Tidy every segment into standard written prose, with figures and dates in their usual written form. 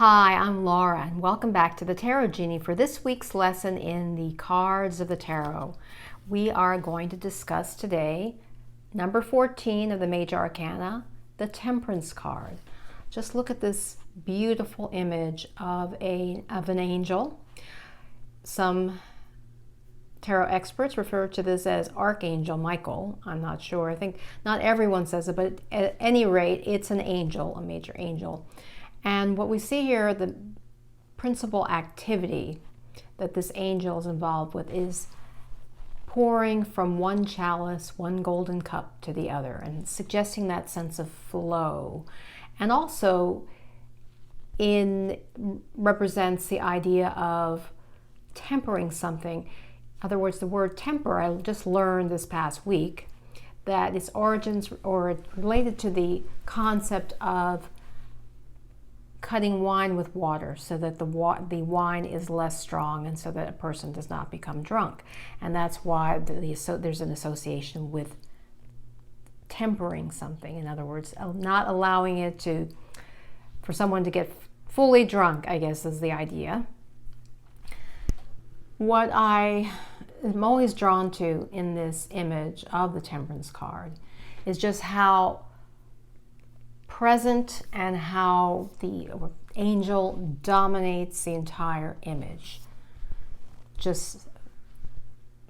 Hi, I'm Laura, and welcome back to the Tarot Genie for this week's lesson in the Cards of the Tarot. We are going to discuss today number 14 of the Major Arcana, the Temperance card. Just look at this beautiful image of an angel. Some tarot experts refer to this as Archangel Michael. I'm not sure. I think not everyone says it, but at any rate, it's an angel, a major angel. And what we see here, the principal activity that this angel is involved with is pouring from one chalice, one golden cup to the other, and suggesting that sense of flow. And also represents the idea of tempering something. In other words, the word temper, I just learned this past week that its origins or related to the concept of cutting wine with water so that the wine is less strong and so that a person does not become drunk. And that's why there's an association with tempering something. In other words, not allowing it for someone to get fully drunk, I guess is the idea. What I am always drawn to in this image of the Temperance card is just how present and how the angel dominates the entire image. Just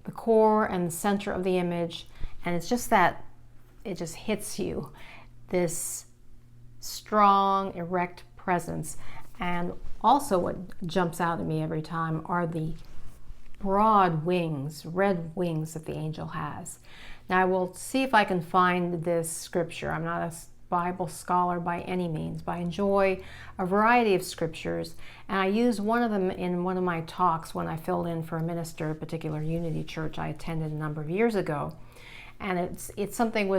the core and the center of the image, and it's just that it just hits you, this strong, erect presence. And also what jumps out at me every time are the broad wings, red wings that the angel has. Now I will see if I can find this scripture. I'm not a Bible scholar by any means, but I enjoy a variety of scriptures, and I use one of them in one of my talks when I filled in for a minister at a particular Unity church I attended a number of years ago. And it's something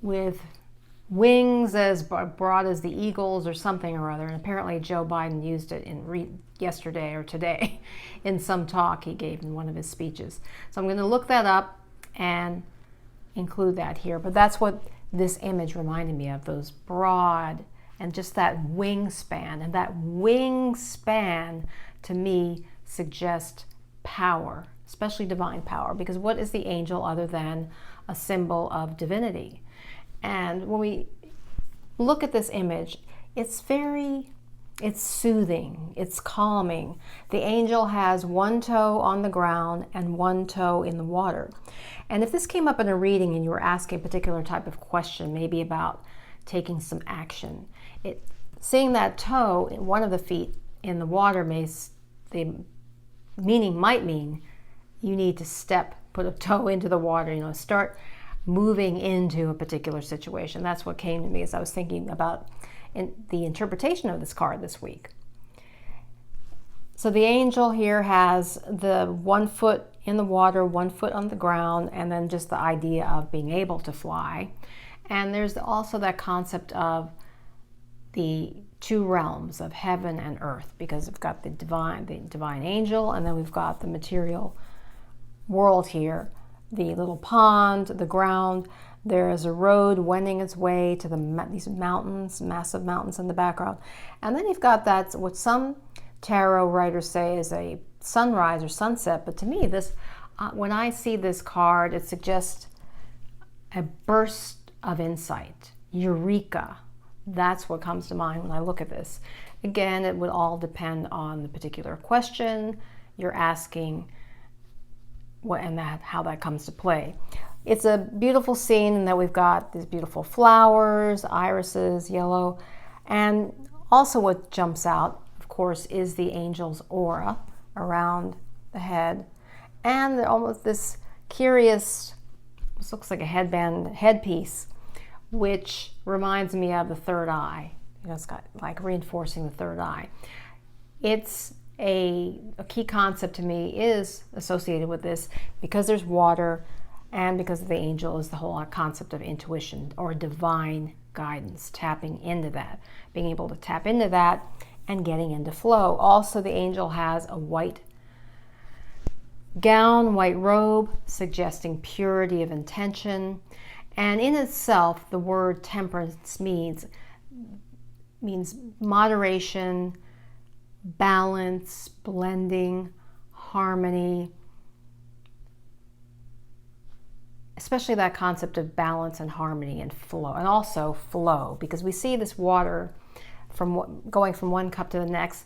with wings as broad as the eagles or something or other, and apparently Joe Biden used it yesterday or today in some talk he gave in one of his speeches. So I'm going to look that up and include that here, but that's what this image reminded me of, those broad and just that wingspan. And that wingspan to me suggests power, especially divine power, because what is the angel other than a symbol of divinity? And when we look at this image, it's soothing, it's calming. The angel has one toe on the ground and one toe in the water. And if this came up in a reading and you were asking a particular type of question, maybe about taking some action, seeing that toe, one of the feet in the water, the meaning might mean you need to put a toe into the water, start moving into a particular situation. That's what came to me as I was thinking about the interpretation of this card this week. So the angel here has the 1 foot in the water, 1 foot on the ground, and then just the idea of being able to fly. And there's also that concept of the two realms of heaven and earth, because we've got the divine angel, and then we've got the material world here, the little pond, the ground. There is a road wending its way to these mountains, massive mountains in the background. And then you've got what some tarot writers say is a sunrise or sunset. But to me, when I see this card, it suggests a burst of insight, eureka. That's what comes to mind when I look at this. Again, it would all depend on the particular question you're asking and how that comes to play. It's a beautiful scene in that we've got these beautiful flowers, irises, yellow, and also what jumps out, of course, is the angel's aura around the head, and almost this curious, this looks like a headpiece, which reminds me of the third eye. It's got like reinforcing the third eye. It's a key concept to me is associated with this because there's water, and because the angel is the whole concept of intuition or divine guidance, tapping into that, being able to tap into that and getting into flow. Also, the angel has a white gown, white robe, suggesting purity of intention. And in itself, the word temperance means means moderation, balance, blending, harmony, especially that concept of balance and harmony and flow, and also flow, because we see this water going from one cup to the next,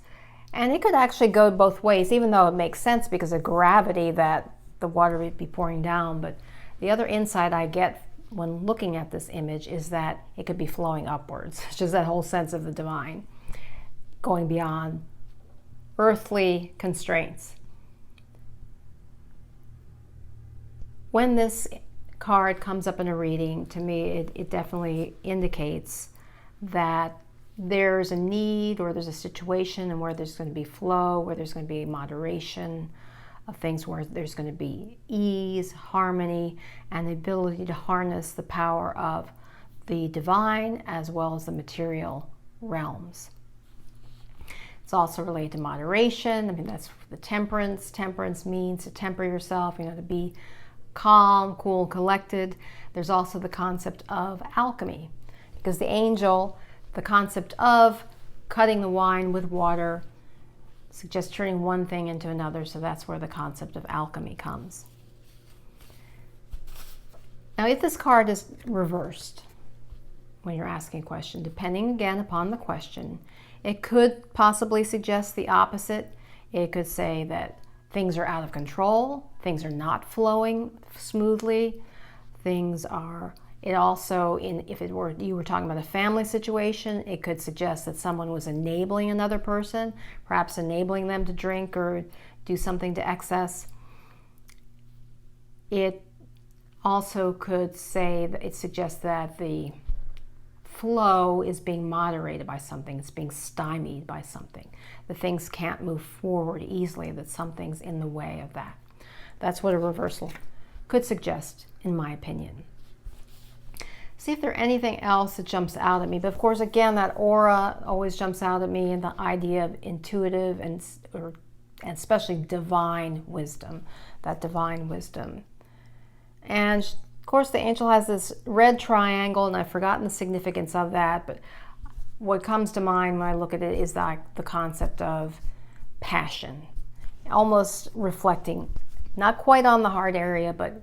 and it could actually go both ways, even though it makes sense because of gravity that the water would be pouring down. But the other insight I get when looking at this image is that it could be flowing upwards. It's just that whole sense of the divine, going beyond earthly constraints. When this card comes up in a reading, to me, it definitely indicates that there's a need or there's a situation and where there's going to be flow, where there's going to be moderation of things, where there's going to be ease, harmony, and the ability to harness the power of the divine as well as the material realms. It's also related to moderation. I mean, that's the temperance. Temperance means to temper yourself, to be calm, cool, collected. There's also the concept of alchemy, because the angel, the concept of cutting the wine with water, suggests turning one thing into another, so that's where the concept of alchemy comes. Now, if this card is reversed when you're asking a question, depending again upon the question, it could possibly suggest the opposite. It could say that things are out of control, things are not flowing smoothly, it also, if you were talking about a family situation, it could suggest that someone was enabling another person, perhaps enabling them to drink or do something to excess. It also could say that it suggests that the flow is being moderated by something, it's being stymied by something, that things can't move forward easily, that something's in the way of that. That's what a reversal could suggest, in my opinion. See if there's anything else that jumps out at me. But of course, again, that aura always jumps out at me, and the idea of intuitive and especially divine wisdom, that divine wisdom. And of course, the angel has this red triangle, and I've forgotten the significance of that, but what comes to mind when I look at it is the concept of passion, almost reflecting, not quite on the heart area, but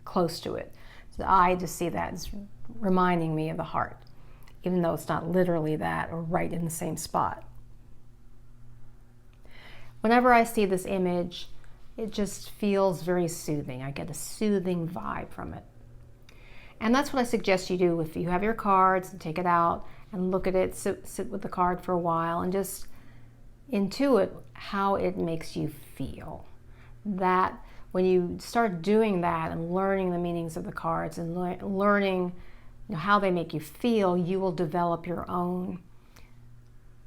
close to it. So I just see that as reminding me of the heart, even though it's not literally that or right in the same spot. Whenever I see this image, it just feels very soothing. I get a soothing vibe from it. And that's what I suggest you do if you have your cards, and take it out and look at it, sit with the card for a while and just intuit how it makes you feel. That when you start doing that and learning the meanings of the cards and learning how they make you feel, you will develop your own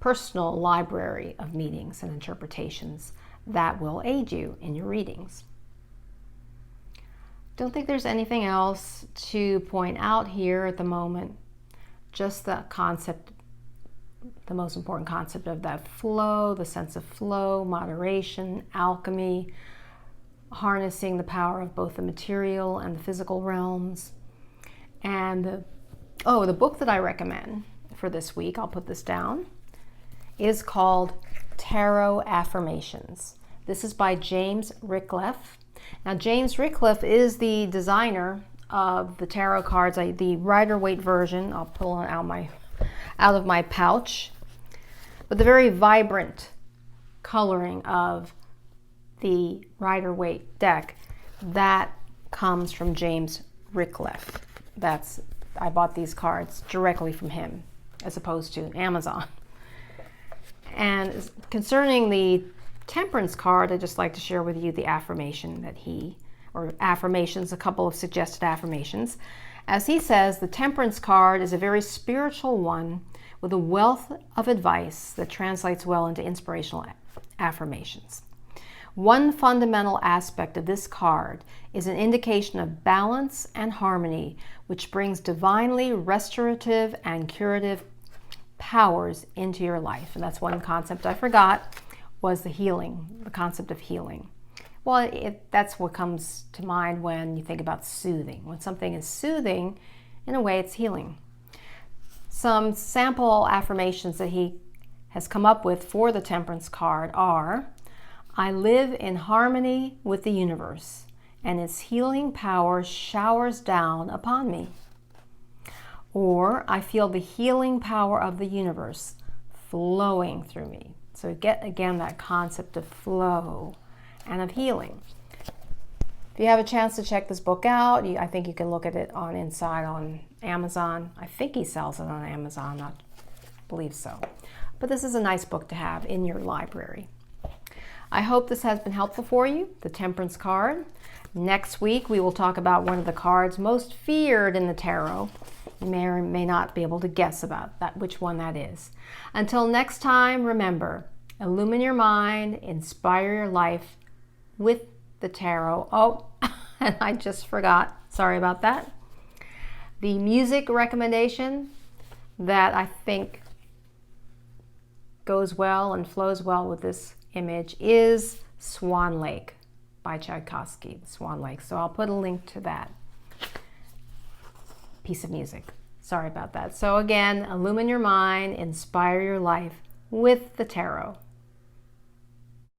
personal library of meanings and interpretations that will aid you in your readings. Don't think there's anything else to point out here at the moment. Just the concept, the most important concept of that flow, the sense of flow, moderation, alchemy, harnessing the power of both the material and the physical realms. And the book that I recommend for this week, I'll put this down, is called Tarot Affirmations. This is by James Ricklet. Now, James Ricklet is the designer of the tarot cards, the Rider-Waite version. I'll pull it out of my pouch. But the very vibrant coloring of the Rider-Waite deck, that comes from James Ricklet. I bought these cards directly from him as opposed to Amazon. And concerning the Temperance card, I'd just like to share with you the affirmation affirmations, a couple of suggested affirmations. As he says, the Temperance card is a very spiritual one with a wealth of advice that translates well into inspirational affirmations. One fundamental aspect of this card is an indication of balance and harmony, which brings divinely restorative and curative powers into your life. And that's one concept I forgot, was the concept of healing. Well, that's what comes to mind when you think about soothing. When something is soothing, in a way it's healing. Some sample affirmations that he has come up with for the Temperance card are, I live in harmony with the universe, and its healing power showers down upon me. Or, I feel the healing power of the universe flowing through me. So get, again, that concept of flow and of healing. If you have a chance to check this book out, I think you can look at it on Amazon. I think he sells it on Amazon, I believe so. But this is a nice book to have in your library. I hope this has been helpful for you, the Temperance card. Next week, we will talk about one of the cards most feared in the tarot. You may or may not be able to guess about that, which one that is. Until next time, remember, illumine your mind, inspire your life with the tarot. Oh, and I just forgot. Sorry about that. The music recommendation that I think goes well and flows well with this image is Swan Lake by Tchaikovsky, Swan Lake. So I'll put a link to that piece of music. Sorry about that. So again, illumine your mind, inspire your life with the tarot.